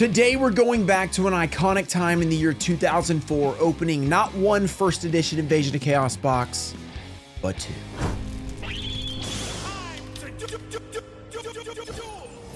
Today we're going back to an iconic time in the year 2004, opening not one first edition Invasion of Chaos box, but two.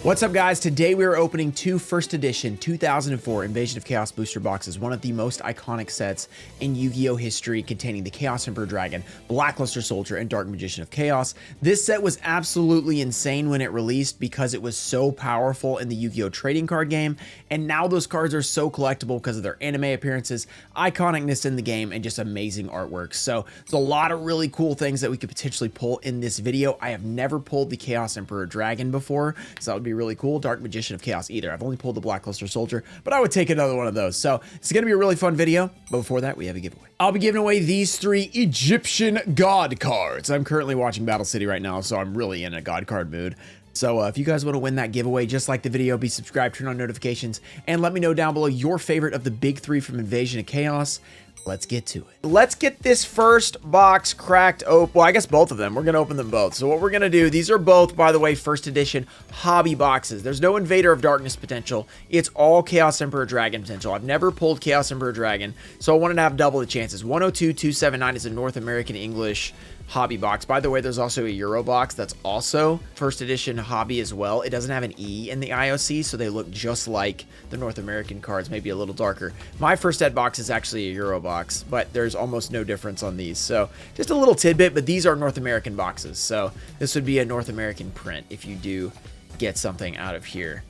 What's up, guys? Today we are opening two first edition 2004 Invasion of Chaos booster boxes, one of the most iconic sets in Yu-Gi-Oh history, containing the Chaos Emperor Dragon, Blackluster Soldier, and Dark Magician of Chaos. This set was absolutely insane when it released because it was so powerful in the Yu-Gi-Oh trading card game, and now those cards are so collectible because of their anime appearances, iconicness in the game, and just amazing artwork. So there's a lot of really cool things that we could potentially pull in this video. I have never pulled the Chaos Emperor Dragon before, so that would be really cool. Dark Magician of Chaos either. I've only pulled the Blackluster Soldier, but I would take another one of those. So it's going to be a really fun video, but before that, we have a giveaway. I'll be giving away these three Egyptian God cards. I'm currently watching Battle City right now, so I'm really in a God card mood. So if you guys want to win that giveaway, just like the video, be subscribed, turn on notifications, and let me know down below your favorite of the big three from Invasion of Chaos. Let's get to it. Let's get this first box cracked open. Well, I guess both of them. We're going to open them both. So what we're going to do, these are both, by the way, first edition hobby boxes. There's no Invader of Darkness potential. It's all Chaos Emperor Dragon potential. I've never pulled Chaos Emperor Dragon, so I wanted to have double the chances. 102,279 is a North American English hobby box. By the way, there's also a Euro box that's also first edition hobby as well. It doesn't have an E in the IOC, so they look just like the North American cards, maybe a little darker. My first ed box is actually a Euro box, but there's almost no difference on these. So just a little tidbit, but these are North American boxes. So this would be a North American print if you do get something out of here.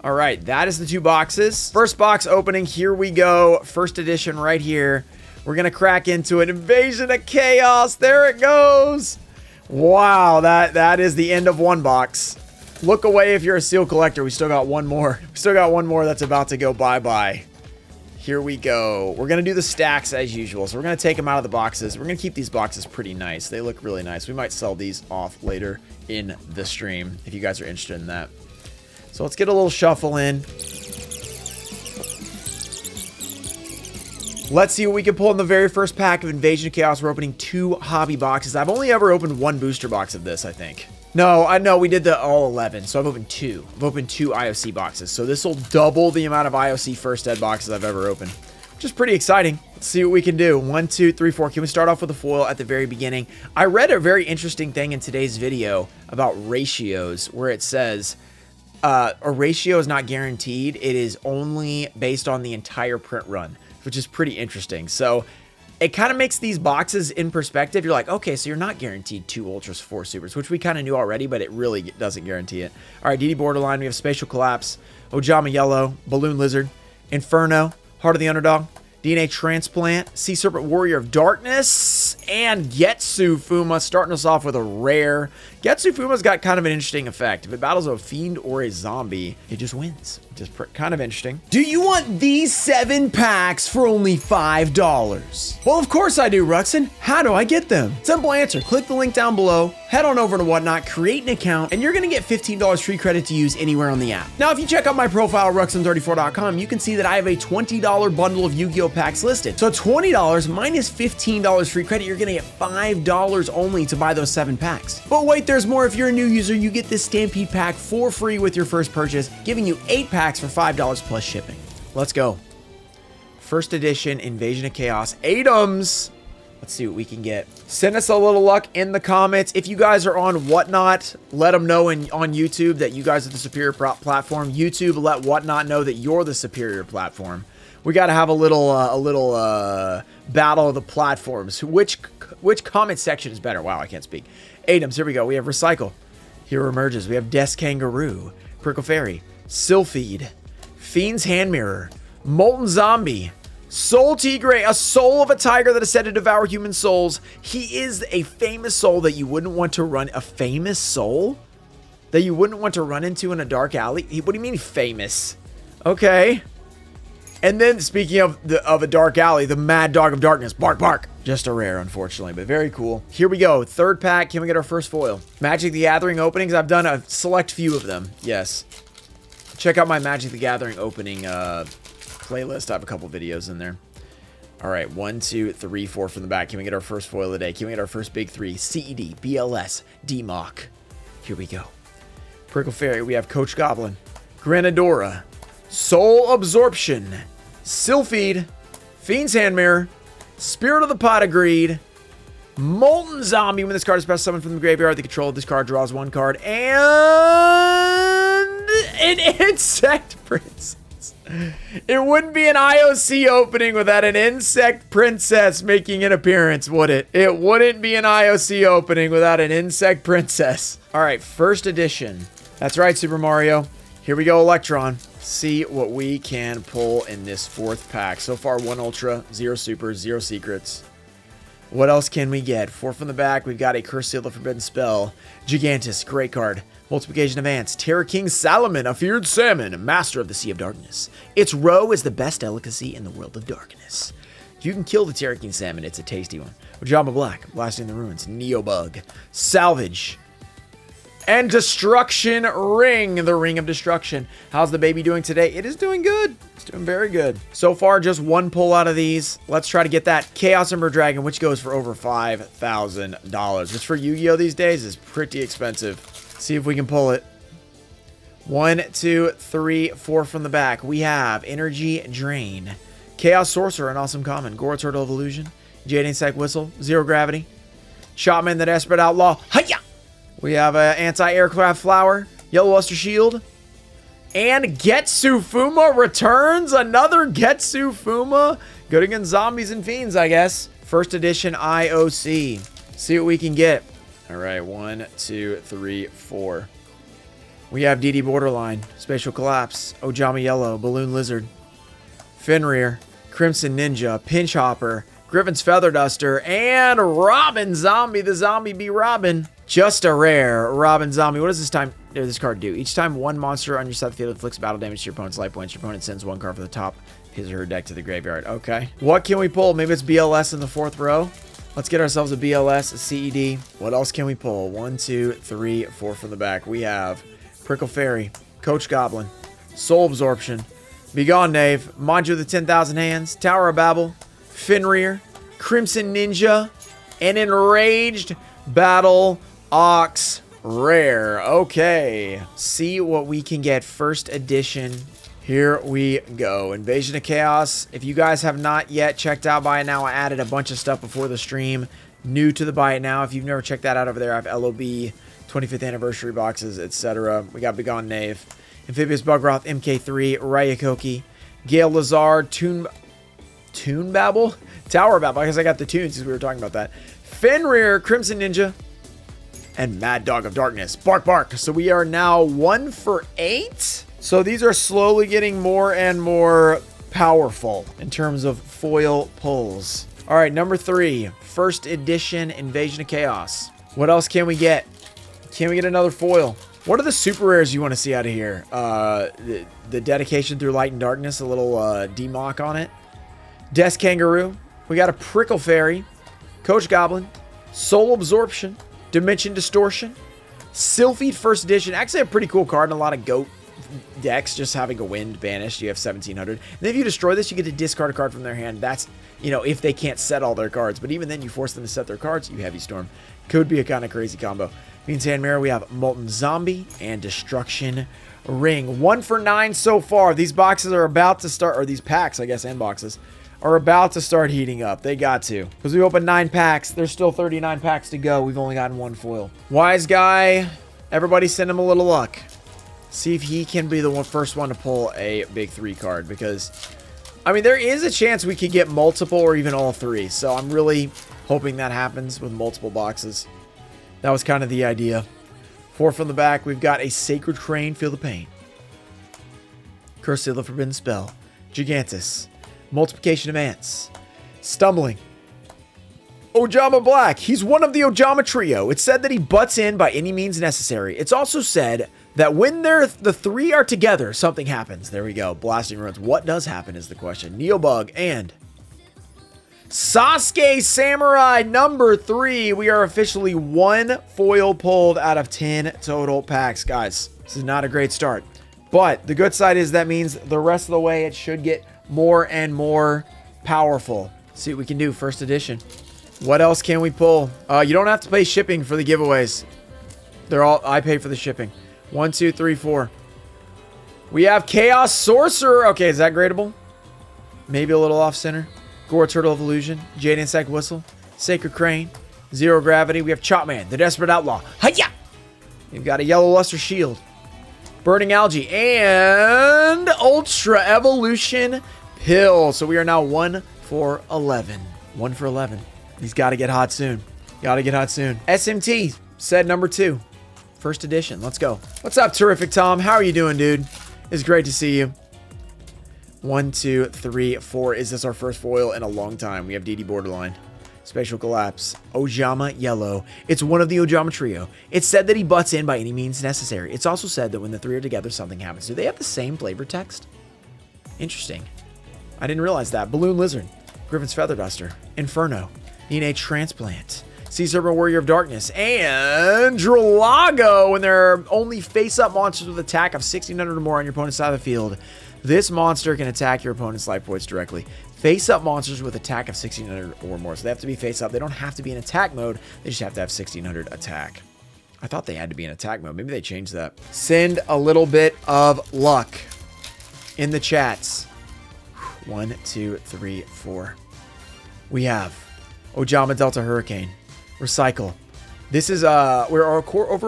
All right, that is the two boxes. First box opening, here we go. First edition right here. We're going to crack into an Invasion of Chaos. There it goes. Wow, that is the end of one box. Look away if you're a seal collector. We still got one more. We still got one more that's about to go bye-bye. Here we go. We're going to do the stacks as usual. So we're going to take them out of the boxes. We're going to keep these boxes pretty nice. They look really nice. We might sell these off later in the stream if you guys are interested in that. So let's get a little shuffle in. Let's see what we can pull in the very first pack of Invasion of Chaos. We're opening two hobby boxes. I've only ever opened one booster box of this, I think. No, I know we did the all 11, so I've opened two. I've opened two IOC boxes, so this will double the amount of IOC first ed boxes I've ever opened, which is pretty exciting. Let's see what we can do. 1, 2, 3, 4. Can we start off with a foil at the very beginning? I read a very interesting thing in today's video about ratios, where it says a ratio is not guaranteed. It is only based on the entire print run, which is pretty interesting. So it kind of makes these boxes in perspective. You're like, okay, so you're not guaranteed 2 Ultras, 4 Supers, which we kind of knew already, but it really doesn't guarantee it. All right, DD Borderline, we have Spatial Collapse, Ojama Yellow, Balloon Lizard, Inferno, Heart of the Underdog, DNA Transplant, Sea Serpent Warrior of Darkness, and Getsu Fuma, starting us off with a rare. Getsu Fuma's got kind of an interesting effect. If it battles a fiend or a zombie, it just wins. Just kind of interesting. Do you want these 7 packs for only $5? Well, of course I do, Ruxin. How do I get them? Simple answer. Click the link down below, head on over to Whatnot, create an account, and you're going to get $15 free credit to use anywhere on the app. Now, if you check out my profile, Ruxin34.com, you can see that I have a $20 bundle of Yu-Gi-Oh packs listed. So $20 minus $15 free credit, you're going to get $5 only to buy those 7 packs. But wait, there's more. If you're a new user, you get this Stampede pack for free with your first purchase, giving you 8 packs for $5 plus shipping. Let's go. First edition Invasion of Chaos items. Let's see what we can get. Send us a little luck in the comments. If you guys are on Whatnot, let them know on YouTube that you guys are the superior platform. YouTube, let Whatnot know that you're the superior platform. We got to have a little battle of the platforms. Which comment section is better? Wow, I can't speak. Items, here we go. We have Recycle, Hero Emerges. We have Death Kangaroo, Prickle Fairy, Sylphid, Fiend's Hand Mirror, Molten Zombie, Soul Tigre, a soul of a tiger that is said to devour human souls. He is a famous soul that you wouldn't want to run. A famous soul that you wouldn't want to run into in a dark alley? What do you mean famous? Okay. And then, speaking of a dark alley, the Mad Dog of Darkness. Bark, bark. Just a rare, unfortunately, but very cool. Here we go. Third pack. Can we get our first foil? Magic the Gathering openings. I've done a select few of them. Yes. Check out my Magic the Gathering opening playlist. I have a couple videos in there. All right. 1, 2, 3, 4 from the back. Can we get our first foil today? Can we get our first big 3? CED, BLS, DMOC. Here we go. Prickle Fairy. We have Coach Goblin, Granadora, Soul Absorption, Sylphid, Fiend's Hand Mirror, Spirit of the Pot of Greed, Molten Zombie. When this card is best summoned from the graveyard, the control of this card draws one card, and an Insect Princess. It wouldn't be an IOC opening without an Insect Princess making an appearance, would it? It wouldn't be an IOC opening without an Insect Princess. All right, first edition. That's right, Super Mario. Here we go, Electron. See what we can pull in this fourth pack. So far, 1 Ultra, 0 Supers, 0 Secrets. What else can we get? 4 from the back, we've got a Curse Seal of Forbidden Spell. Gigantus, great card. Multiplication of Ants. Terror King Salomon, a feared salmon, master of the Sea of Darkness. Its roe is the best delicacy in the world of darkness. If you can kill the Terror King Salmon, it's a tasty one. Ojama Black, Blasting the Ruins. Neobug. Salvage. And Destruction Ring, the Ring of Destruction. How's the baby doing today? It is doing good. It's doing very good. So far, just 1 pull out of these. Let's try to get that Chaos Ember Dragon, which goes for over $5,000. Which for Yu-Gi-Oh! These days is pretty expensive. See if we can pull it. 1, 2, 3, 4 from the back. We have Energy Drain, Chaos Sorcerer, an awesome common, Gora Turtle of Illusion, Jade Insect Whistle, Zero Gravity, Shotman the Desperate Outlaw, Hiya! We have an Anti-Aircraft Flower, Yellow Luster Shield, and Getsu Fuma returns. Another Getsu Fuma. Good against zombies and fiends, I guess. First edition IOC. See what we can get. All right, 1, 2, 3, 4. We have DD Borderline, Spatial Collapse, Ojama Yellow, Balloon Lizard, Fenrir, Crimson Ninja, Pinch Hopper, Griffin's Feather Duster, and Robin Zombie, the Zombie Be Robin. Just a rare Robin Zombie. What does this card do? Each time one monster on your side of the field inflicts battle damage to your opponent's life points, your opponent sends 1 card from the top of his or her deck to the graveyard. Okay. What can we pull? Maybe it's BLS in the 4th row. Let's get ourselves a BLS, a CED. What else can we pull? 1, 2, 3, 4 from the back. We have Prickle Fairy, Coach Goblin, Soul Absorption, Begone Knave, Manju of the 10,000 Hands, Tower of Babel, Fenrir, Crimson Ninja, and Enraged Battle Ox Rare. Okay. See what we can get. First edition. Here we go. Invasion of Chaos. If you guys have not yet checked out Buy It Now, I added a bunch of stuff before the stream. New to the Buy It Now. If you've never checked that out over there, I have LOB, 25th anniversary boxes, etc. We got Begone Knave, Amphibious Bugroth, MK3, Ryakoki, Gale Lazard, Toon Babel, Tower Babel. I guess I got the tunes because we were talking about that. Fenrir, Crimson Ninja, and Mad Dog of Darkness. Bark Bark. So we are now 1 for 8. So these are slowly getting more and more powerful in terms of foil pulls. All right, number 3, first edition Invasion of Chaos. What else can we get? Can we get another foil? What are the super rares you want to see out of here? The Dedication Through Light and Darkness, a little demock on it. Death Kangaroo. We got a Prickle Fairy, Coach Goblin, Soul Absorption, Dimension Distortion, Sylphid first edition. Actually a pretty cool card in a lot of GOAT decks, just having a wind banished. You have 1700. And then if you destroy this, you get to discard a card from their hand. That's, you know, if they can't set all their cards. But even then, you force them to set their cards, you Heavy Storm. Could be a kind of crazy combo. Fiend's Hand Mirror, we have Molten Zombie and Destruction Ring. 1 for 9 so far. These boxes are about to start, or these packs, I guess, and boxes, are about to start heating up. They got to. Because we opened 9 packs. There's still 39 packs to go. We've only gotten 1 foil. Wise Guy, everybody send him a little luck. See if he can be the first one to pull a big 3 card. Because, I mean, there is a chance we could get multiple or even all 3. So I'm really hoping that happens with multiple boxes. That was kind of the idea. 4 from the back. We've got a Sacred Crane, Feel the Pain. Curse of the Forbidden Spell. Gigantus. Multiplication of Ants. Stumbling. Ojama Black. He's one of the Ojama trio. It's said that he butts in by any means necessary. It's also said that when the 3 are together, something happens. There we go. Blasting Ruins. What does happen is the question. Neobug and Sasuke Samurai number 3. We are officially 1 foil pulled out of 10 total packs. Guys, this is not a great start. But the good side is that means the rest of the way it should get more and more powerful. See what we can do. First edition. What else can we pull? You don't have to pay shipping for the giveaways. I pay for the shipping. 1, 2, 3, 4. We have Chaos Sorcerer. Okay, is that gradable? Maybe a little off center. Gore Turtle of Illusion. Jade Insect Whistle. Sacred Crane. Zero Gravity. We have Chopman, the Desperate Outlaw. Hiya! We've got a Yellow Luster Shield. Burning Algae. And Ultra Evolution Pill. So we are now 1 for 11. 1 for 11. He's got to get hot soon. Got to get hot soon. SMT, said number 2. First edition. Let's go. What's up, Terrific Tom? How are you doing, dude? It's great to see you. 1, 2, 3, 4. Is this our first foil in a long time? We have DD Borderline. Spatial Collapse. Ojama Yellow. It's one of the Ojama trio. It's said that he butts in by any means necessary. It's also said that when the 3 are together, something happens. Do they have the same flavor text? Interesting. I didn't realize that. Balloon Lizard. Griffin's Feather Duster. Inferno. Nene Transplant. Sea Serpent Warrior of Darkness. And Dralago. When there are only face-up monsters with attack of 1600 or more on your opponent's side of the field, this monster can attack your opponent's life points directly. Face-up monsters with attack of 1600 or more. So they have to be face-up. They don't have to be in attack mode. They just have to have 1600 attack. I thought they had to be in attack mode. Maybe they changed that. Send a little bit of luck in the chats. 1, 2, 3, 4. We have Ojama Delta Hurricane. Recycle. This is, we're over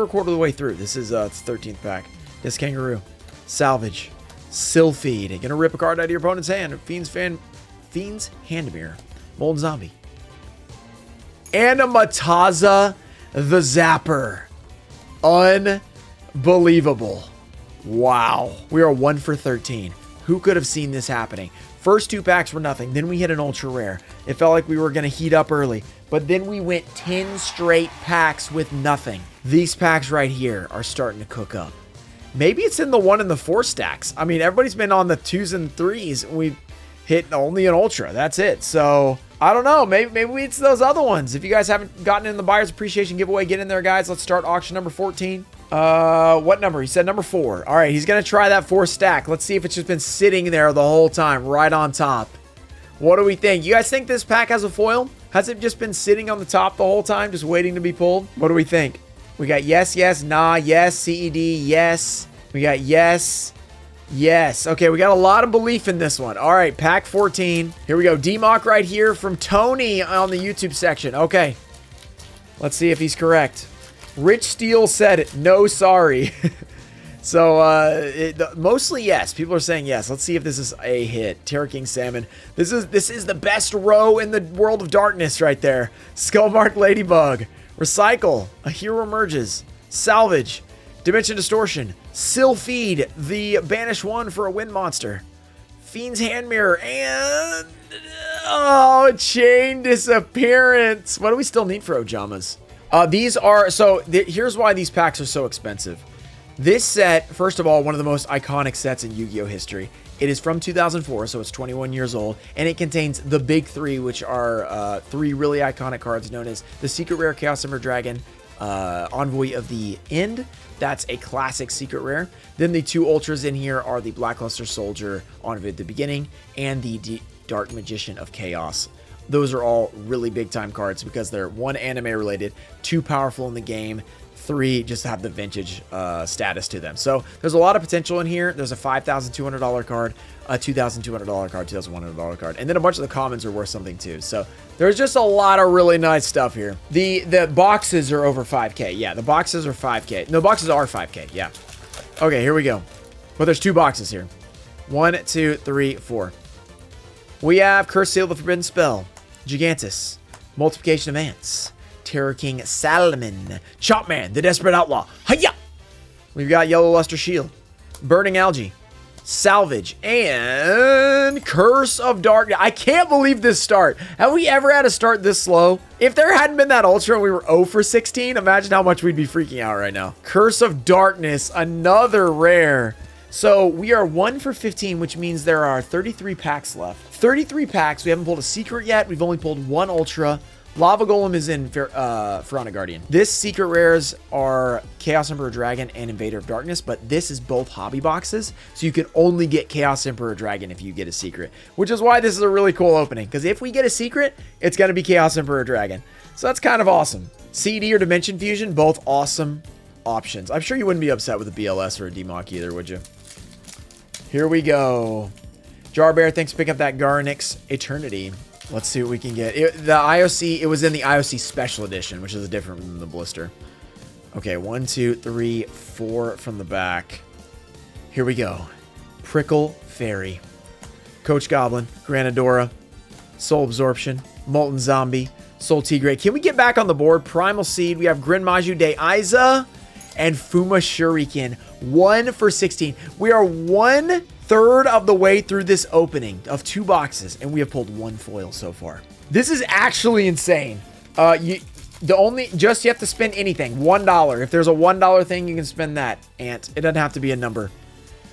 a quarter of the way through. This is, it's 13th pack. This Kangaroo. Salvage. Sylpheed. Gonna rip a card out of your opponent's hand. Fiend's Handmere. Molten Zombie. And a Mataza the Zapper. Unbelievable. Wow. We are 1 for 13. Who could have seen this happening? First 2 packs were nothing. Then we hit an ultra rare. It felt like we were going to heat up early. But then we went 10 straight packs with nothing. These packs right here are starting to cook up. Maybe it's in the 1 and the 4 stacks. I mean, everybody's been on the 2s and 3s. We hit only an ultra. That's it. So, I don't know. Maybe it's those other ones. If you guys haven't gotten in the Buyer's Appreciation giveaway, get in there, guys. Let's start auction number 14. What number? He said number 4. All right, he's going to try that 4 stack. Let's see if it's just been sitting there the whole time, right on top. What do we think? You guys think this pack has a foil? Has it just been sitting on the top the whole time, just waiting to be pulled? What do we think? We got yes, yes, nah, yes, CED, yes. We got yes, yes. Okay, we got a lot of belief in this one. All right, pack 14. Here we go. D-Mock right here from Tony on the YouTube section. Okay, let's see if he's correct. Rich Steele said, no, sorry. So, mostly yes. People are saying yes. Let's see if this is a hit. Terra King Salmon. This is the best row in the World of Darkness right there. Skullmark Ladybug. Recycle. A Hero Emerges. Salvage. Dimension Distortion. Sylpheed. The Banish 1 for a Wind Monster. Fiend's Hand Mirror. And... oh, Chain Disappearance. What do we still need for Ojamas? These are... so, here's why these packs are so expensive. This set, first of all, one of the most iconic sets in Yu-Gi-Oh! History. It is from 2004, so it's 21 years old, and it contains the big 3, which are 3 really iconic cards known as the Secret Rare Chaos Emperor Dragon, Envoy of the End. That's a classic secret rare. Then the 2 ultras in here are the Blackluster Soldier, Envoy at the beginning, and the Dark Magician of Chaos. Those are all really big time cards because they're 1, anime related, 2, powerful in the game, 3, just have the vintage status to them. So there's a lot of potential in here. There's a $5,200 card, a $2,200 card, $2,100 card, and then a bunch of the commons are worth something too. So there's just a lot of really nice stuff here. The boxes are over 5K. Yeah, the boxes are 5K. No, boxes are 5K. Yeah. Okay, here we go. Well, there's 2 boxes here. 1, 2, 3, 4. We have Curse Seal, the Forbidden Spell, Gigantus, Multiplication of Ants, Terror King Salmon, Chopman, the Desperate Outlaw. Hiya! We've got Yellow Luster Shield, Burning Algae, Salvage, and Curse of Darkness. I can't believe this start. Have we ever had a start this slow? If there hadn't been that ultra and we were 0 for 16, imagine how much we'd be freaking out right now. Curse of Darkness, another rare. So we are 1 for 15, which means there are 33 packs left. 33 packs. We haven't pulled a secret yet. We've only pulled 1 ultra. Lava Golem is in Pharaonic Guardian. This secret rares are Chaos Emperor Dragon and Invader of Darkness, but this is both hobby boxes, so you can only get Chaos Emperor Dragon if you get a secret, which is why this is a really cool opening, because if we get a secret, it's going to be Chaos Emperor Dragon. So that's kind of awesome. CD or Dimension Fusion, both awesome options. I'm sure you wouldn't be upset with a BLS or a DMOC either, would you? Here we go. Jar Bear, thanks for picking up that Garnix Eternity. Let's see what we can get. The IOC, it was in the IOC Special Edition, which is different than the blister. Okay, 1, 2, 3, 4 from the back. Here we go. Prickle Fairy. Coach Goblin, Granadora, Soul Absorption, Molten Zombie, Soul Tigray. Can we get back on the board? Primal Seed. We have Grinmaju De Aiza and Fuma Shuriken. 1 for 16. We are 1/3 of the way through this opening of 2 boxes, and we have pulled 1 foil so far. This is actually insane. You have to spend anything. $1. If there's a $1 thing, you can spend that. Ant. It doesn't have to be a number.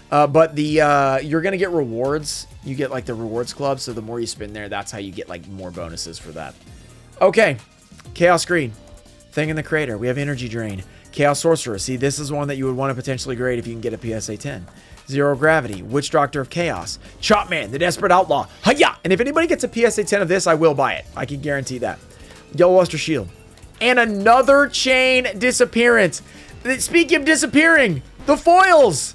But you're gonna get rewards. You get like the rewards club, so the more you spend there, that's how you get like more bonuses for that. Okay, Chaos Green, Thing in the Crater. We have Energy Drain, Chaos Sorcerer. See, this is one that you would want to potentially grade if you can get a PSA 10. Zero Gravity, Witch Doctor of Chaos, Chopman, the Desperate Outlaw. Hiya! And if anybody gets a PSA 10 of this, I will buy it. I can guarantee that. Yellow Luster Shield, and another chain disappearance. Speaking of disappearing, the foils.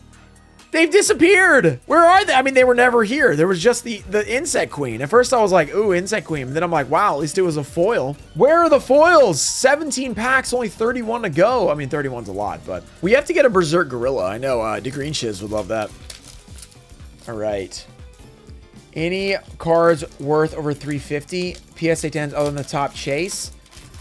They've disappeared. Where are they? I mean, they were never here. There was just the Insect Queen. At first, I was like, ooh, Insect Queen. And then I'm like, wow, at least it was a foil. Where are the foils? 17 packs, only 31 to go. I mean, 31's a lot, but we have to get a Berserk Gorilla. I know, DeGreen Shiz would love that. All right. Any cards worth over 350? PSA 10s other than the top chase?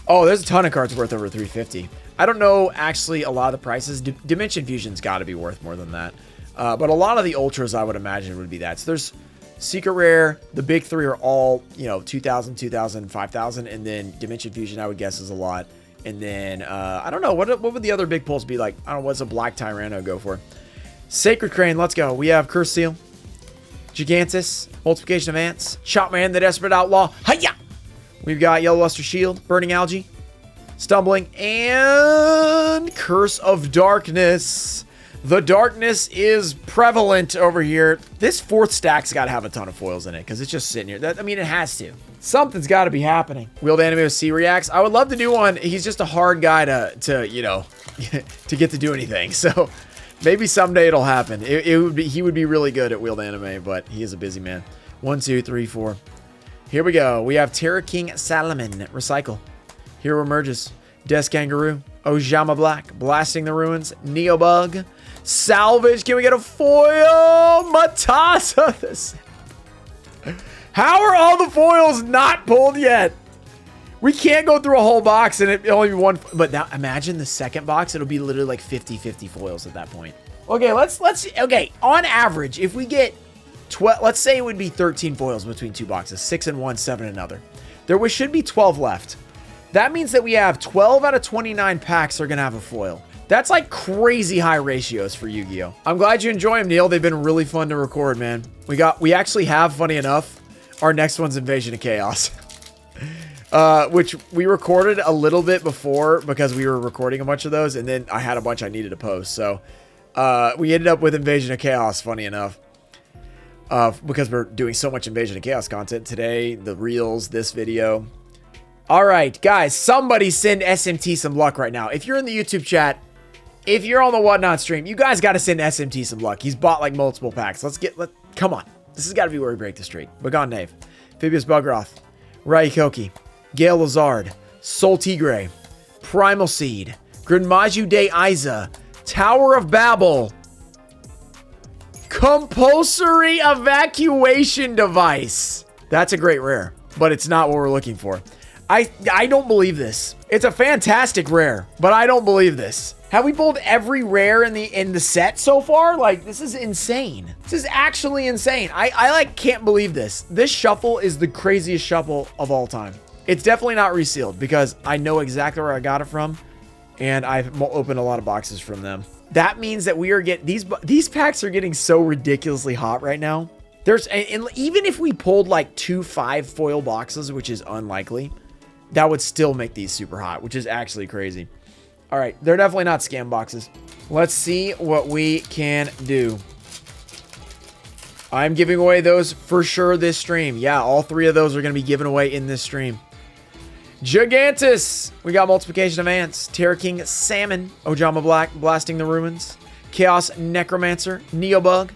Oh, there's a ton of cards worth over 350. I don't know, actually, a lot of the prices. Dimension Fusion's got to be worth more than that. But a lot of the ultras, I would imagine, would be that. So there's Secret Rare. The big 3 are all, 2,000, 2,000, 5,000. And then Dimension Fusion, I would guess, is a lot. And then, I don't know. What would the other big pulls be like? I don't know. What's a Black Tyranno go for? Sacred Crane, let's go. We have Curse Seal, Gigantus, Multiplication of Ants, Chopman, the Desperate Outlaw. Hiya! We've got Yellow Luster Shield, Burning Algae, Stumbling, and Curse of Darkness. The darkness is prevalent over here. This 4th stack's got to have a ton of foils in it because it's just sitting here. I mean, it has to. Something's got to be happening. Wheeled Anime with C-Reacts. I would love to do one. He's just a hard guy to to get to do anything. So maybe someday it'll happen. He would be really good at Wheeled Anime, but he is a busy man. 1, 2, 3, 4. Here we go. We have Terra King Salaman. Recycle. Hero Emerges. Death Kangaroo. Ojama Black. Blasting the Ruins. Neobug. Salvage. Can we get a foil? Matasa. How are all the foils not pulled yet? We can't go through a whole box and it only be one. But now imagine the second box. It'll be literally like 50-50 foils at that point. Okay, okay. On average, if we get 12, let's say it would be 13 foils between 2 boxes, 6 in one, 7 in another. Should be 12 left. That means that we have 12 out of 29 packs are going to have a foil. That's like crazy high ratios for Yu-Gi-Oh! I'm glad you enjoy them, Neil. They've been really fun to record, man. We actually have, funny enough, our next one's Invasion of Chaos. Which we recorded a little bit before because we were recording a bunch of those, and then I had a bunch I needed to post. So we ended up with Invasion of Chaos, funny enough. Because we're doing so much Invasion of Chaos content today, the reels, this video. All right, guys, somebody send SMT some luck right now. If you're in the YouTube chat, if you're on the Whatnot stream, you guys got to send SMT some luck. He's bought like multiple packs. Come on. This has got to be where we break the streak. Bagon Nave, Phoebus Bugroth, Raikoki, Gale Lazard, Soul Tigray, Primal Seed, Grinmaju De Aiza, Tower of Babel, Compulsory Evacuation Device. That's a great rare, but it's not what we're looking for. I don't believe this. It's a fantastic rare, but I don't believe this. Have we pulled every rare in the set so far? Like, this is insane. This is actually insane. I like can't believe this. This shuffle is the craziest shuffle of all time. It's definitely not resealed because I know exactly where I got it from, and I've opened a lot of boxes from them. That means that we are these packs are getting so ridiculously hot right now. Even if we pulled like 2 5 foil boxes, which is unlikely, that would still make these super hot, which is actually crazy. All right, they're definitely not scam boxes. Let's see what we can do. I'm giving away those for sure this stream. Yeah, all 3 of those are going to be given away in this stream. Gigantus. We got Multiplication of Ants. Terra King Salmon. Ojama Black. Blasting the Ruins. Chaos Necromancer. Neobug.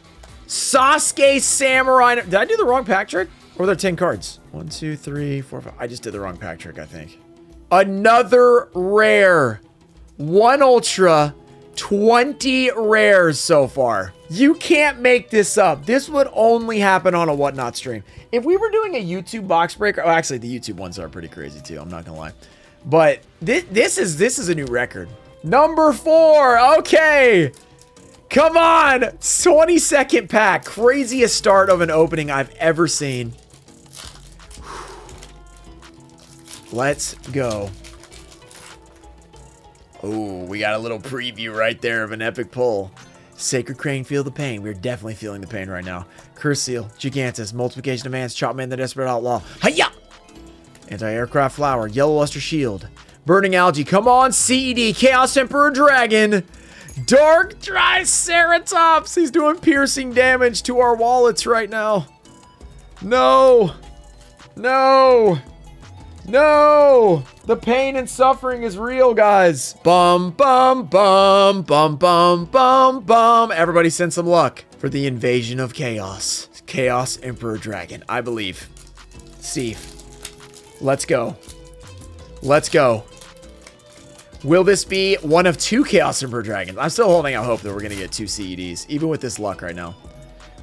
Sasuke Samurai. Did I do the wrong pack trick? Or were there 10 cards? 1, 2, 3, 4, 5. I just did the wrong pack trick, I think. Another rare. 1 ultra. 20 rares so far. You can't make this up. This would only happen on a Whatnot stream. If we were doing a YouTube box breaker, oh, actually the YouTube ones are pretty crazy too. I'm not gonna lie, but this is a new record. Number 4. Okay, come on. 22nd pack. Craziest start of an opening I've ever seen. Let's go. Oh, we got a little preview right there of an epic pull. Sacred Crane, feel the pain. We're definitely feeling the pain right now. Curse Seal, Gigantus, Multiplication Demands, Chopman the Desperate Outlaw. Hiya! Anti-Aircraft Flower, Yellow Luster Shield, Burning Algae. Come on, CED, Chaos Emperor Dragon. Dark Triceratops. He's doing piercing damage to our wallets right now. No. No. No! The pain and suffering is real, guys. Bum, bum, bum, bum, bum, bum, bum. Everybody send some luck for the invasion of chaos. Chaos Emperor Dragon, I believe. Steve, let's go. Let's go. Will this be one of 2 Chaos Emperor Dragons? I'm still holding out hope that we're going to get 2 CEDs, even with this luck right now.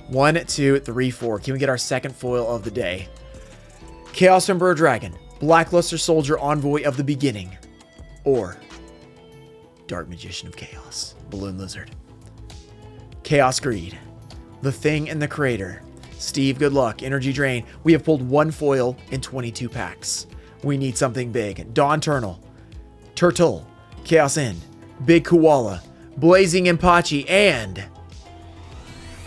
1, 2, 3, 4. Can we get our second foil of the day? Chaos Emperor Dragon. Blackluster Soldier, Envoy of the Beginning, or Dark Magician of Chaos, Balloon Lizard. Chaos Greed, The Thing in the Crater. Steve, good luck. Energy Drain. We have pulled 1 foil in 22 packs. We need something big. Dawn Turtle, Chaos End, Big Koala, Blazing Impachi, and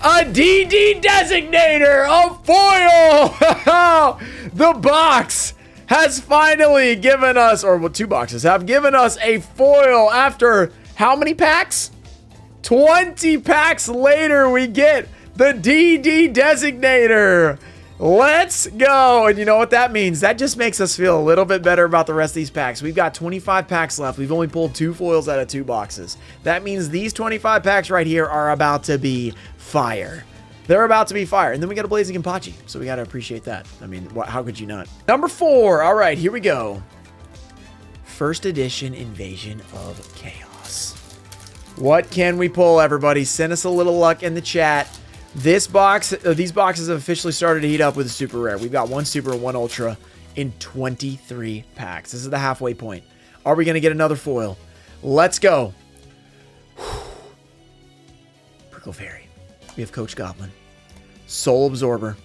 a DD Designator, a foil! The box has finally given us, or 2 boxes have given us a foil after how many packs? 20 packs later, we get the DD Designator. Let's go. And you know what that means? That just makes us feel a little bit better about the rest of these packs. We've got 25 packs left. We've only pulled 2 foils out of 2 boxes. That means these 25 packs right here are about to be fire. They're about to be fire. And then we got a Blazing Impachi. So we got to appreciate that. I mean, how could you not? Number 4. All right, here we go. First edition Invasion of Chaos. What can we pull, everybody? Send us a little luck in the chat. This box, these boxes have officially started to heat up with a super rare. We've got 1 super and 1 ultra in 23 packs. This is the halfway point. Are we going to get another foil? Let's go. Prickle Fairy. We have Coach Goblin. Soul Absorber.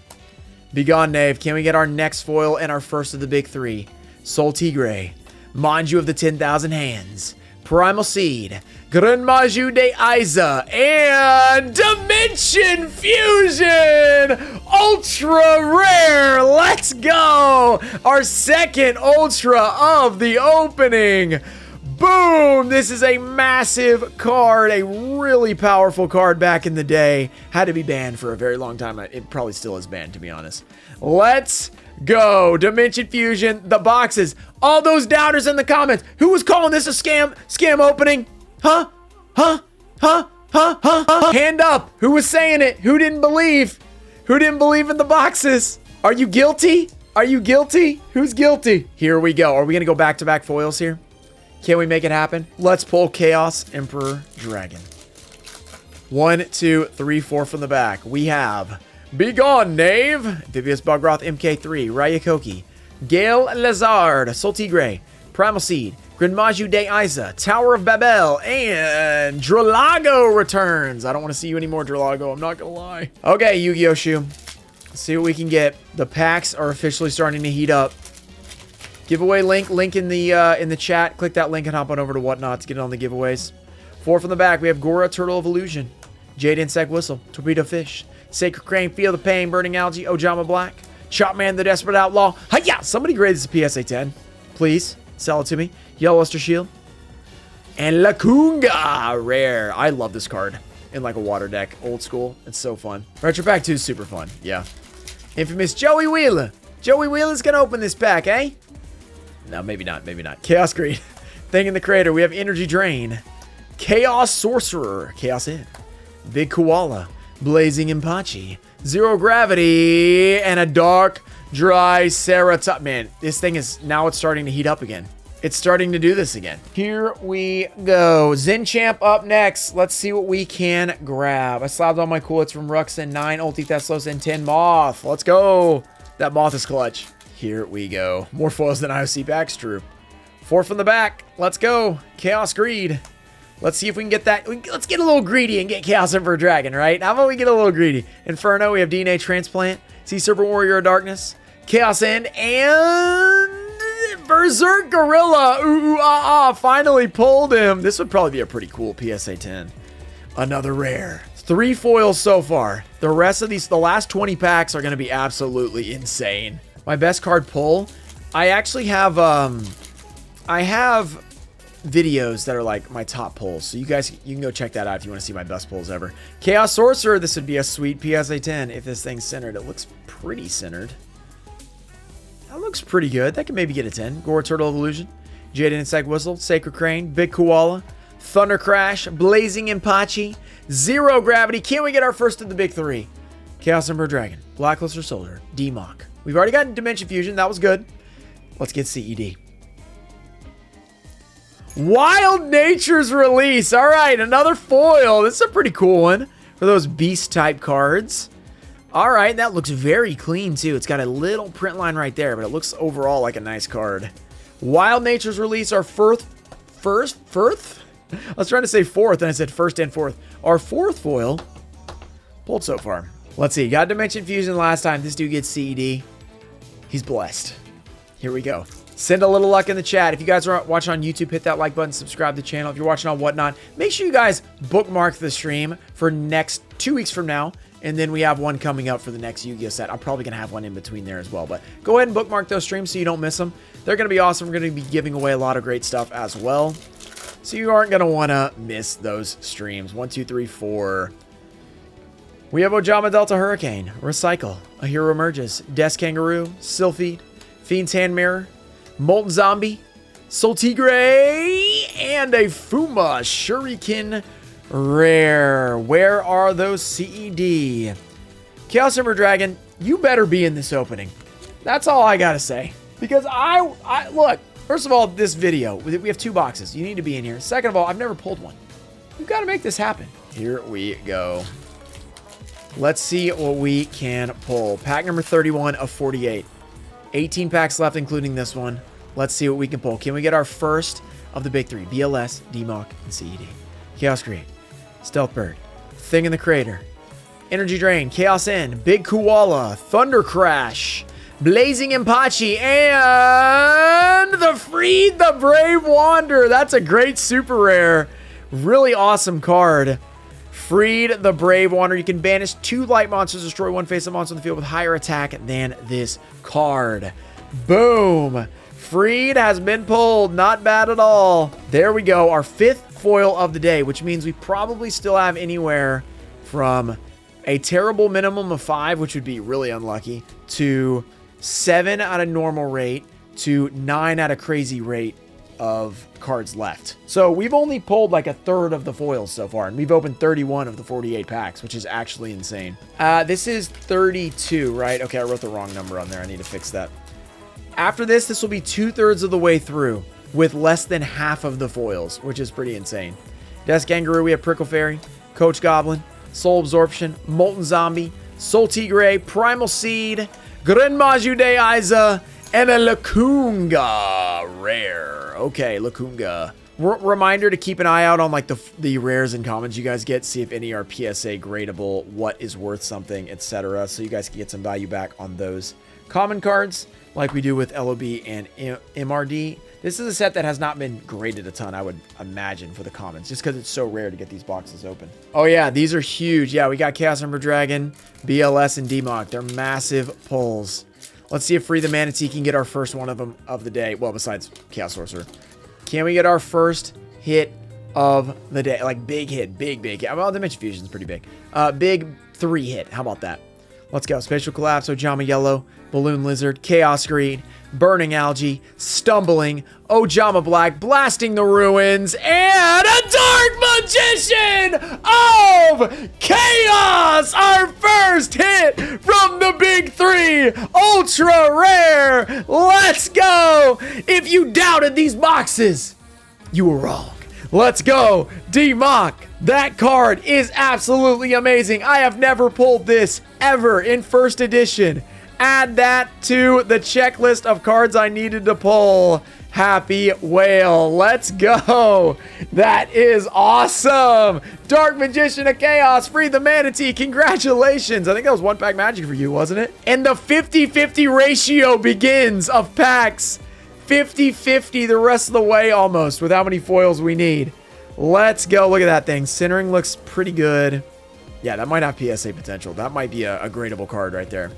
Begone Knave. Can we get our next foil and our first of the big 3? Soul Tigre. Manju of the 10,000 Hands. Primal Seed. Gran Maju de Aiza. And Dimension Fusion. Ultra Rare. Let's go. Our second Ultra of the opening. Boom! This is a massive card, a really powerful card back in the day. Had to be banned for a very long time. It probably still is banned, to be honest. Let's go. Dimension Fusion, the boxes. All those doubters in the comments. Who was calling this a scam opening? Huh? Huh? Huh? Huh? Huh? Huh? Hand up. Who was saying it? Who didn't believe? Who didn't believe in the boxes? Are you guilty? Are you guilty? Who's guilty? Here we go. Are we going to go back-to-back foils here? Can we make it happen? Let's pull Chaos Emperor Dragon. 1, 2, 3, 4 from the back. We have Begone Knave, Amphibious Bugroth MK3, Ryakoki, Gale Lazard, Soul Tigre, Primal Seed, Grinmaju de Aiza, Tower of Babel, and Dralago returns. I don't want to see you anymore, Dralago. I'm not going to lie. Okay, Yu-Gi-Oh! Shu. Let's see what we can get. The packs are officially starting to heat up. Giveaway link in the chat. Click that link and hop on over to Whatnot to get on the giveaways. 4 from the back. We have Gora, Turtle of Illusion, Jade Insect Whistle, Torpedo Fish, Sacred Crane, Feel the Pain, Burning Algae, Ojama Black, Chopman the Desperate Outlaw. Hiya! Somebody grade this a PSA 10. Please. Sell it to me. Yellow Luster Shield. And Lacunga. Rare. I love this card. In like a water deck. Old school. It's so fun. Retro Pack 2 is super fun. Yeah. Infamous Joey Wheeler. Joey Wheeler's gonna open this pack, eh? No, maybe not. Maybe not. Chaos Greed. Thing in the Crater. We have Energy Drain. Chaos Sorcerer. Chaos In. Big Koala. Blazing Impachi. Zero Gravity. And a Dark Dry Ceratops. Man, this thing is, now it's starting to heat up again. It's starting to do this again. Here we go. Zinchamp up next. Let's see what we can grab. I slabbed all my coolets from Ruxin, 9 Ulti Theslos, and 10 Moth. Let's go. That Moth is clutch. Here we go. More foils than IOC packs, true. 4 from the back. Let's go. Chaos Greed. Let's see if we can get that. Let's get a little greedy and get Chaos Emperor Dragon, right? How about we get a little greedy? Inferno, we have DNA Transplant, Sea Serpent Warrior of Darkness, Chaos End, and Berserk Gorilla. Ooh, finally pulled him. This would probably be a pretty cool PSA 10. Another rare. 3 foils so far. The rest of these, the last 20 packs are going to be absolutely insane. My best card pull, I actually have, I have videos that are like my top pulls. So you guys, you can go check that out if you want to see my best pulls ever. Chaos Sorcerer, this would be a sweet PSA 10 if this thing's centered. It looks pretty centered. That looks pretty good. That could maybe get a 10. Gore Turtle Evolution, Jaded Insect Whistle, Sacred Crane, Big Koala, Thunder Crash, Blazing Impachi, Zero Gravity. Can we get our first of the big 3? Chaos Emperor Dragon, Blackluster Soldier, D-Mock. We've already gotten Dimension Fusion. That was good. Let's get CED. Wild Nature's Release. All right, another foil. This is a pretty cool one for those beast type cards. All right, that looks very clean too. It's got a little print line right there, but it looks overall like a nice card. Wild Nature's Release, our first? I was trying to say fourth, and I said first and fourth. Our 4th foil pulled so far. Let's see. Got Dimension Fusion last time. This dude gets CED. He's blessed. Here we go. Send a little luck in the chat. If you guys are watching on YouTube, hit that like button, subscribe to the channel. If you're watching on Whatnot, make sure you guys bookmark the stream for next 2 weeks from now. And then we have one coming up for the next Yu-Gi-Oh set. I'm probably going to have one in between there as well. But go ahead and bookmark those streams so you don't miss them. They're going to be awesome. We're going to be giving away a lot of great stuff as well. So you aren't going to want to miss those streams. 1, 2, 3, 4. We have Ojama Delta Hurricane, Recycle, A Hero Emerges, Death Kangaroo, Sylphie, Fiend's Hand Mirror, Molten Zombie, Soul Tigre, and a Fuma Shuriken Rare. Where are those CED? Chaos Emperor Dragon, you better be in this opening. That's all I gotta say. Because I look, first of all, this video, we have 2 boxes. You need to be in here. Second of all, I've never pulled one. You've got to make this happen. Here we go. Let's see what we can pull. Pack number 31 of 48. 18 packs left, including this one. Let's see what we can pull. Can we get our first of the big 3? BLS, DMOC, and CED. Chaos Create, Stealth Bird, Thing in the Crater, Energy Drain, Chaos End, Big Koala, Thunder Crash, Blazing Impachi, and the Freed the Brave Wanderer. That's a great super rare. Really awesome card. Freed the Brave Wanderer. You can banish 2 light monsters, destroy 1 face-up monster on the field with higher attack than this card. Boom. Freed has been pulled. Not bad at all. There we go. Our 5th foil of the day, which means we probably still have anywhere from a terrible minimum of 5, which would be really unlucky, to 7 at a normal rate, to 9 at a crazy rate of cards left. So we've only pulled like a third of the foils so far, and we've opened 31 of the 48 packs, which is actually insane. This is 32, right? Okay, I wrote the wrong number on there. I need to fix that. After this will be 2/3 of the way through with less than half of the foils, which is pretty insane. Death Kangaroo, we have Prickle Fairy, Coach Goblin, Soul Absorption, Molten Zombie, Soul Tigre, Primal Seed, Grenmaju de Aiza, and a Lacunga rare. Okay, Lacunga. Reminder to keep an eye out on like the rares and commons you guys get. See if any are PSA gradable, what is worth something, etc. So you guys can get some value back on those common cards like we do with LOB and MRD. This is a set that has not been graded a ton, I would imagine, for the commons, just because it's so rare to get these boxes open. Oh yeah, these are huge. Yeah, we got Chaos Emperor Dragon, BLS, and DMOC. They're massive pulls. Let's see if Free the Manatee can get our first one of them of the day. Well, besides Chaos Sorcerer. Can we get our first hit of the day? Like big hit, big hit. Well, Dimension Fusion is pretty big. Big 3 hit. How about that? Let's go. Spatial Collapse, Ojama Yellow, Balloon Lizard, Chaos Green, Burning Algae, Stumbling, Ojama Black, Blasting the Ruins, and a Dark Magician of Chaos! Our first hit from the big three. Ultra rare. Let's go. If you doubted these boxes, you were wrong. Let's go. D-Mock. That card is absolutely amazing. I have never pulled this ever in first edition. Add that to the checklist of cards I needed to pull. Happy Whale. Let's go. That is awesome. Dark Magician of Chaos. Free the Manatee. Congratulations. I think that was one pack magic for you, wasn't it? And the 50-50 ratio begins of packs. 50-50 the rest of the way almost with how many foils we need. Let's go. Look at that thing. Centering looks pretty good. Yeah, that might have PSA potential. That might be a gradable card right there.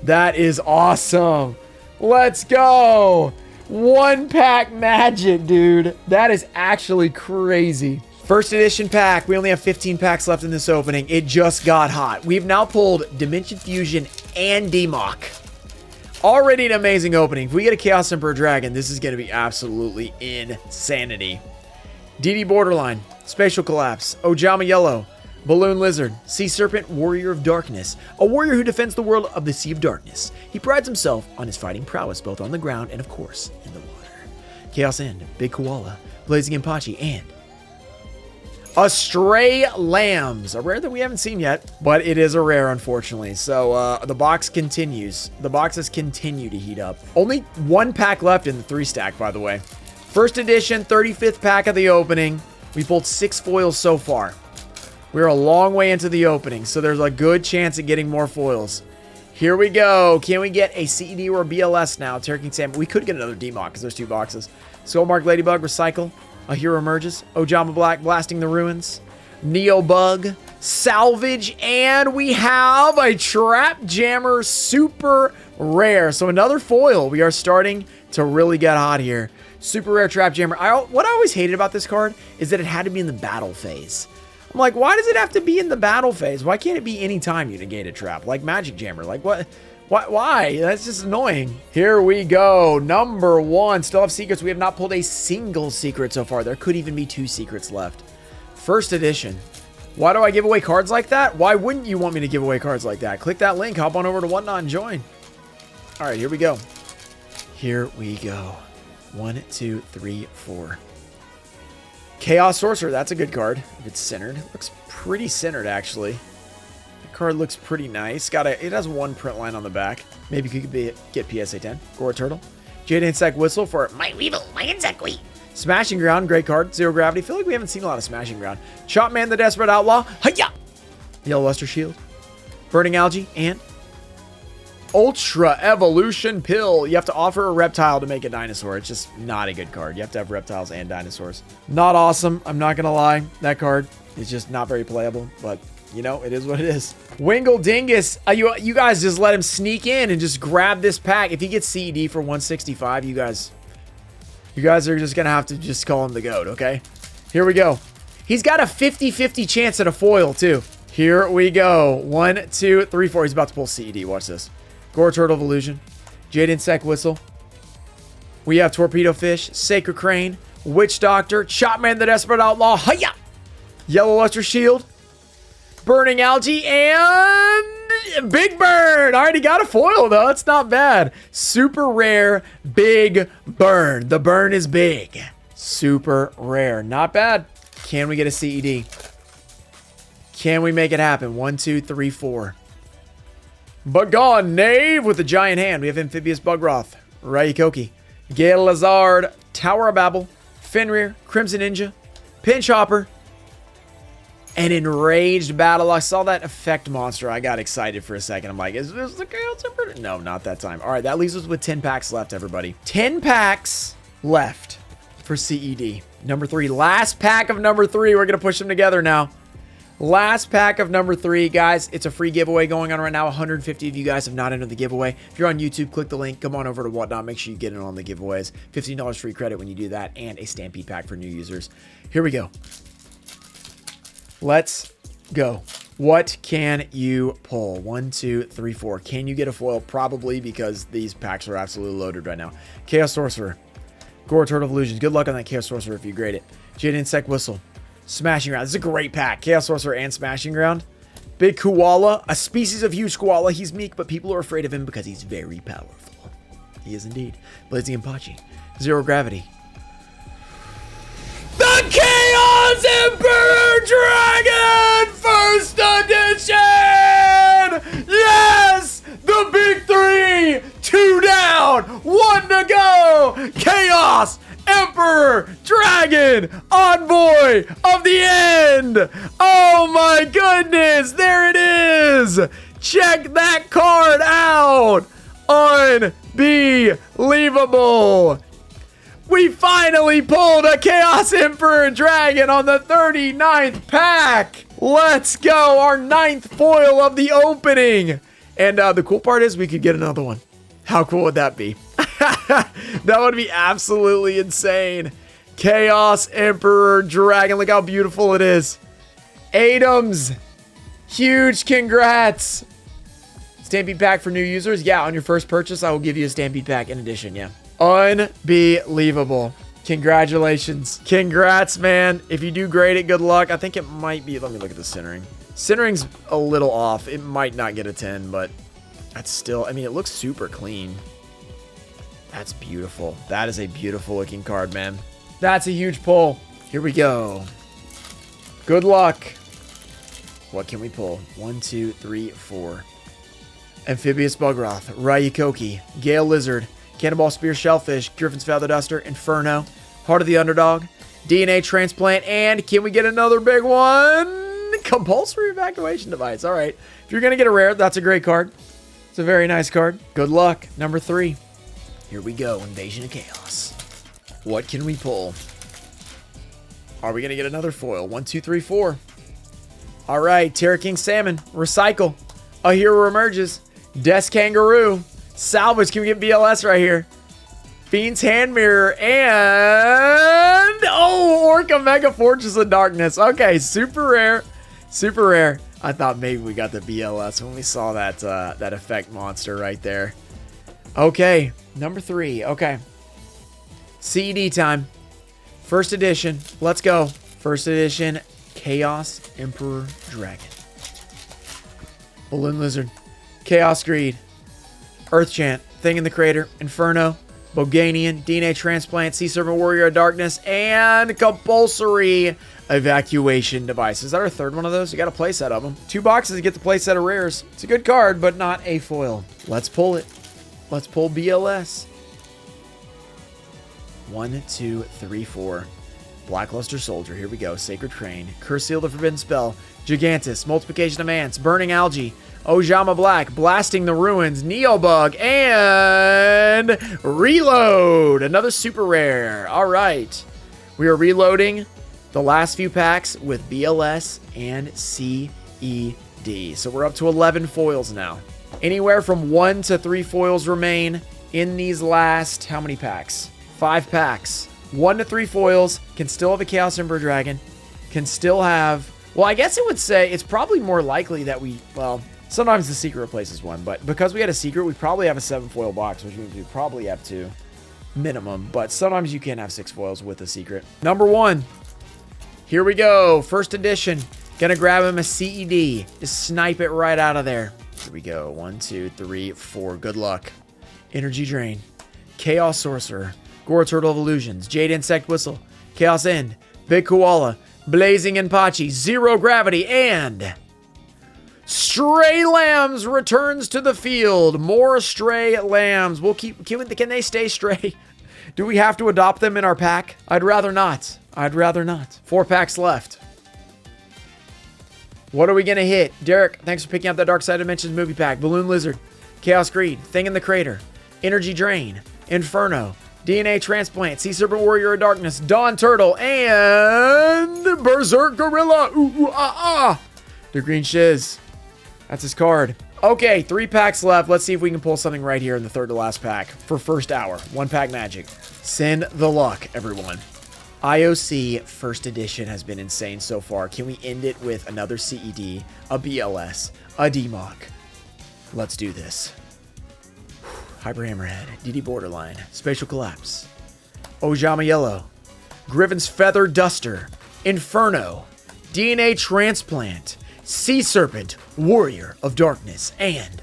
That is awesome. Let's go. One pack magic, dude. That is actually crazy. First edition pack. We only have 15 packs left in this opening. It just got hot. We've now pulled Dimension Fusion and D-Mock. Already an amazing opening. If we get a Chaos Emperor Dragon, this is going to be absolutely insanity. DD Borderline, Spatial Collapse, Ojama Yellow, Balloon Lizard, Sea Serpent, Warrior of Darkness, a warrior who defends the world of the Sea of Darkness. He prides himself on his fighting prowess both on the ground and, of course, in the water. Chaos End, Big Koala, Blazing Impachi, and Astray Lambs, a rare that we haven't seen yet, but it is a rare, unfortunately. So the box continues. The boxes continue to heat up. Only one pack left in the 3-stack, by the way. First edition, 35th pack of the opening. We pulled 6 foils so far. We're a long way into the opening, so there's a good chance of getting more foils. Here we go. Can we get a CED or a BLS now? Terra King Sam. We could get another D-Mock because there's 2 boxes. Skullmark Ladybug, Recycle. A Hero Emerges. Ojama Black, Blasting the Ruins. Neo Bug, Salvage, and we have a Trap Jammer Super Rare. So another foil. We are starting to really get hot here. Super Rare Trap Jammer. What I always hated about this card is that it had to be in the battle phase. I'm like, why does it have to be in the battle phase? Why can't it be any time you negate a trap? Like Magic Jammer. Like, what? Why? That's just annoying. Here we go. Number 1. Still have secrets. We have not pulled a single secret so far. There could even be 2 secrets left. First edition. Why do I give away cards like that? Why wouldn't you want me to give away cards like that? Click that link. Hop on over to Whatnot and join. All right, here we go. Here we go. 1, 2, 3, 4. Chaos Sorcerer. That's a good card. If it's centered. Looks pretty centered, actually. The card looks pretty nice. It has 1 print line on the back. Maybe you could get PSA 10. Gore Turtle. Jade Insect Whistle for my Weevil, my Insect Queen. Smashing Ground. Great card. Zero Gravity. Feel like we haven't seen a lot of Smashing Ground. Chop Man the Desperate Outlaw. Hiya! Yellow Luster Shield. Burning Algae. And Ultra Evolution Pill. You have to offer a reptile to make a dinosaur. It's just not a good card. You have to have reptiles and dinosaurs. Not awesome. I'm not going to lie. That card is just not very playable, but you know, it is what it is. Wingle Dingus. You guys just let him sneak in and just grab this pack. If he gets CED for 165, you guys are just going to have to just call him the GOAT, okay? Here we go. He's got a 50-50 chance at a foil, too. Here we go. 1, 2, 3, 4. He's about to pull CED. Watch this. Gore Turtle of Illusion, Jade Insect Whistle. We have Torpedo Fish, Sacred Crane, Witch Doctor, Chop Man the Desperate Outlaw, hiya! Yellow Luster Shield, Burning Algae, and Big Burn. I already got a foil, though. That's not bad. Super rare, Big Burn. The burn is big. Super rare. Not bad. Can we get a CED? Can we make it happen? 1, 2, 3, 4. Begone, Knave, with a giant hand. We have Amphibious Bugroth, Raikoki, Gale Lazard, Tower of Babel, Fenrir, Crimson Ninja, Pinch Hopper, and Enraged Battle. I saw that effect monster. I got excited for a second. I'm like, is this the Chaos Emperor? No, not that time. All right, that leaves us with 10 packs left, everybody. 10 packs left for CED. Number 3. Last pack of number 3. We're going to push them together now. Last pack of number 3, guys. It's a free giveaway going on right now. 150 of you guys have not entered the giveaway. If you're on YouTube, click the link. Come on over to Whatnot. Make sure you get in on the giveaways. $15 free credit when you do that, and a Stampede pack for new users. Here we go. Let's Go. What can you pull? 1, 2, 3, 4. Can you get a foil? Probably, because these packs are absolutely loaded right now. Chaos Sorcerer. Gore Turtle of Illusions. Good luck on that Chaos Sorcerer if you grade it. Jade Insect Whistle. Smashing Ground. This is a great pack. Chaos Sorcerer and Smashing Ground. Big Koala. A species of huge koala. He's meek, but people are afraid of him because he's very powerful. He is indeed. Blazing Impachi. Zero Gravity. The Chaos Emperor Dragon First Edition! Yes! The big 3! 2 down! 1 to go! Chaos Emperor Dragon Envoy of the End! Oh my goodness! There it is! Check that card out! Unbelievable! We finally pulled a Chaos Emperor Dragon on the 39th pack. Let's go. Our 9th foil of the opening. And the cool part is we could get another one. How cool would that be? That would be absolutely insane. Chaos Emperor Dragon. Look how beautiful it is. Adams. Huge congrats. Stampede pack for new users. Yeah, on your first purchase, I will give you a Stampede pack in addition. Yeah. Unbelievable. Congratulations. Congrats, man. If you do grade it, good luck. I think it might be, let me look at the centering. Centering's a little off. It might not get a 10, but that's still, I mean, it looks super clean. That's beautiful. That is a beautiful looking card, man. That's a huge pull. Here we go. Good luck. What can we pull? 1, 2, 3, 4. Amphibious Bugroth, Ryukoki, Gale Lizard, Cannonball Spear Shellfish, Griffin's Feather Duster, Inferno, Heart of the Underdog, DNA Transplant, and can we get another big one? Compulsory Evacuation Device. All right. If you're going to get a rare, that's a great card. It's a very nice card. Good luck. Number 3. Here we go. Invasion of Chaos. What can we pull? Are we going to get another foil? 1, 2, 3, 4. All right. Terra King Salmon. Recycle. A Hero Emerges. Death Kangaroo. Salvage. Can we get BLS right here? Fiend's Hand Mirror. And... oh, Orca Mega Fortress of Darkness. Okay, super rare. Super rare. I thought maybe we got the BLS when we saw that that effect monster right there. Okay, number 3. Okay. CED time. First edition. Let's go. First edition. Chaos Emperor Dragon. Balloon Lizard. Chaos Greed. Earth Chant, Thing in the Crater, Inferno, Boganian, DNA Transplant, Sea Serpent Warrior of Darkness, and Compulsory Evacuation Device. Is that our third one of those? You got a playset of them. 2 boxes to get the playset of rares. It's a good card, but not a foil. Let's pull it. Let's pull BLS. 1, 2, 3, 4. Blackluster Soldier. Here we go. Sacred Crane. Curse Seal the Forbidden Spell. Gigantus. Multiplication of Ants. Burning Algae. Ojama Black, Blasting the Ruins, Neobug, and Reload. Another super rare. All right. We are reloading the last few packs with BLS and CED. So we're up to 11 foils now. Anywhere from 1 to 3 foils remain in these last, how many packs? 5 packs. 1 to 3 foils. Can still have a Chaos Emperor Dragon. Can still have, well, I guess it would say it's probably more likely that we, well, sometimes the secret replaces one, but because we had a secret, we probably have a 7 foil box, which means we probably have 2 minimum, but sometimes you can have 6 foils with a secret. Number 1. Here we go. First edition. Gonna grab him a CED. Just snipe it right out of there. Here we go. 1, 2, 3, 4. Good luck. Energy Drain. Chaos Sorcerer. Gore Turtle of Illusions. Jade Insect Whistle. Chaos End. Big Koala. Blazing Impachi. Zero Gravity. And... Stray Lambs returns to the field. More Stray Lambs. We'll keep... Can they stay stray? Do we have to adopt them in our pack? I'd rather not. I'd rather not. 4 packs left. What are we going to hit? Derek, thanks for picking up that Dark Side Dimensions movie pack. Balloon Lizard. Chaos Greed. Thing in the Crater. Energy Drain. Inferno. DNA Transplant. Sea Serpent Warrior of Darkness. Dawn Turtle. And... Berserk Gorilla. Ooh, ooh, ah, ah. The Green Shiz. That's his card. Okay, 3 packs left. Let's see if we can pull something right here in the third to last pack for first hour. 1 pack magic. Send the luck, everyone. IOC first edition has been insane so far. Can we end it with another CED, a BLS, a DMOC? Let's do this. Hyper Hammerhead, DD Borderline, Spatial Collapse, Ojama Yellow, Griven's Feather Duster, Inferno, DNA Transplant, Sea Serpent, Warrior of Darkness, and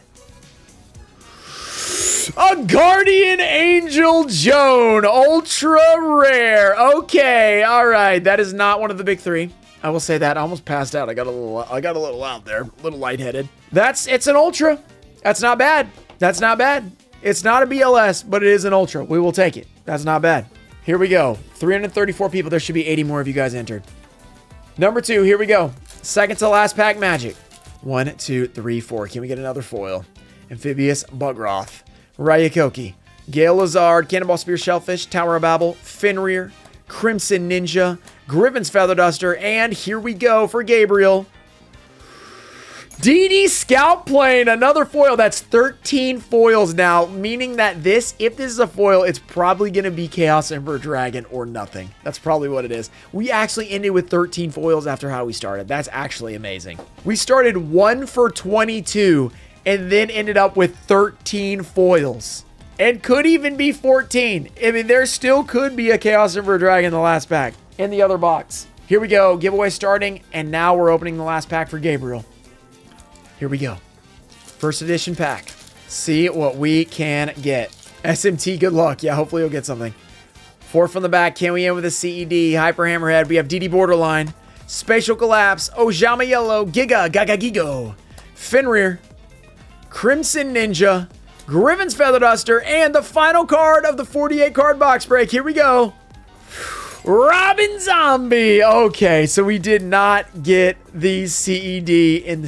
a Guardian Angel Joan, ultra rare. Okay, all right. That is not one of the big three. I will say that. I almost passed out. I got a little out there, a little lightheaded. It's an ultra. That's not bad. That's not bad. It's not a BLS, but it is an ultra. We will take it. That's not bad. Here we go. 334 people. There should be 80 more of you guys entered. Number 2. Here we go. Second to last pack magic. 1, 2, 3, 4. Can we get another foil? Amphibious Bugroth, Ryakoki, Gale Lazard, Cannonball Spear Shellfish, Tower of Babel, Fenrir, Crimson Ninja, Griven's Feather Duster, and here we go for Gabriel. DD Scout Plane, another foil. That's 13 foils now, meaning that if this is a foil, it's probably going to be Chaos Emperor Dragon or nothing. That's probably what it is. We actually ended with 13 foils after how we started. That's actually amazing. We started 1 for 22 and then ended up with 13 foils. And could even be 14. I mean, there still could be a Chaos Emperor Dragon in the last pack. In the other box. Here we go. Giveaway starting. And now we're opening the last pack for Gabriel. Here we go. First edition pack. See what we can get. SMT, good luck. Yeah, hopefully you'll get something. 4 from the back. Can we end with a CED? Hyper Hammerhead. We have DD Borderline. Spatial Collapse. Ojama Yellow. Giga. Gaga Gigo. Fenrir. Crimson Ninja. Griven's Feather Duster. And the final card of the 48 card box break. Here we go. Robin Zombie. Okay, so we did not get the CED in the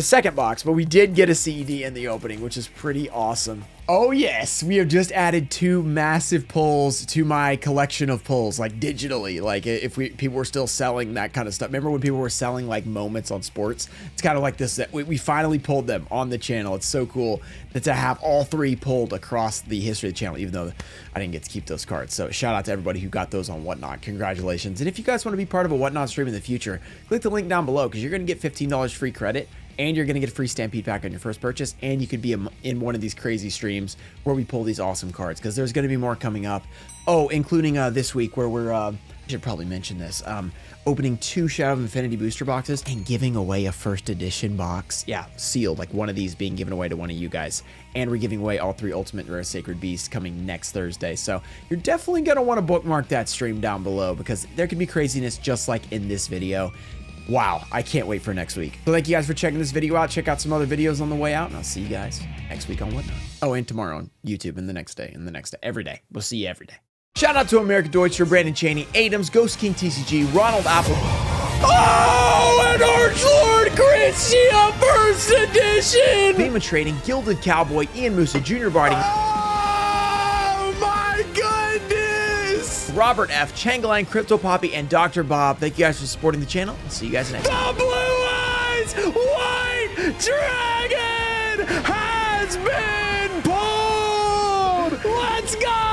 second box, but we did get a CED in the opening, which is pretty awesome. Oh yes, we have just added 2 massive pulls to my collection of pulls, like digitally. Like if people were still selling that kind of stuff. Remember when people were selling like moments on sports? It's kind of like this. That we finally pulled them on the channel. It's so cool that to have all 3 pulled across the history of the channel, even though I didn't get to keep those cards. So shout out to everybody who got those on Whatnot. Congratulations. And if you guys want to be part of a Whatnot stream in the future, click the link down below because you're going to get $15 free credit. And you're going to get a free Stampede pack on your first purchase. And you could be in one of these crazy streams where we pull these awesome cards. Because there's going to be more coming up. Oh, including this week where we're, I should probably mention this, opening 2 Shadow of Infinity booster boxes and giving away a first edition box. Yeah, sealed. Like one of these being given away to one of you guys. And we're giving away all 3 Ultimate Rare Sacred Beasts coming next Thursday. So you're definitely going to want to bookmark that stream down below. Because there could be craziness just like in this video. Wow, I can't wait for next week. So thank you guys for checking this video out. Check out some other videos on the way out, and I'll see you guys next week on Whatnot. Oh, and tomorrow on YouTube, and the next day, and the next day. Every day. We'll see you every day. Shout out to America Deutscher, Brandon Chaney, Adams, Ghost King TCG, Ronald Apple. Oh, and Archlord Christia First Edition! Beam of Trading, Gilded Cowboy, Ian Musa, Junior Barty. Oh, my goodness! Robert F., Changeline, Crypto Poppy, and Dr. Bob. Thank you guys for supporting the channel. I'll see you guys next time. The Blue Eyes White Dragon has been pulled! Let's go!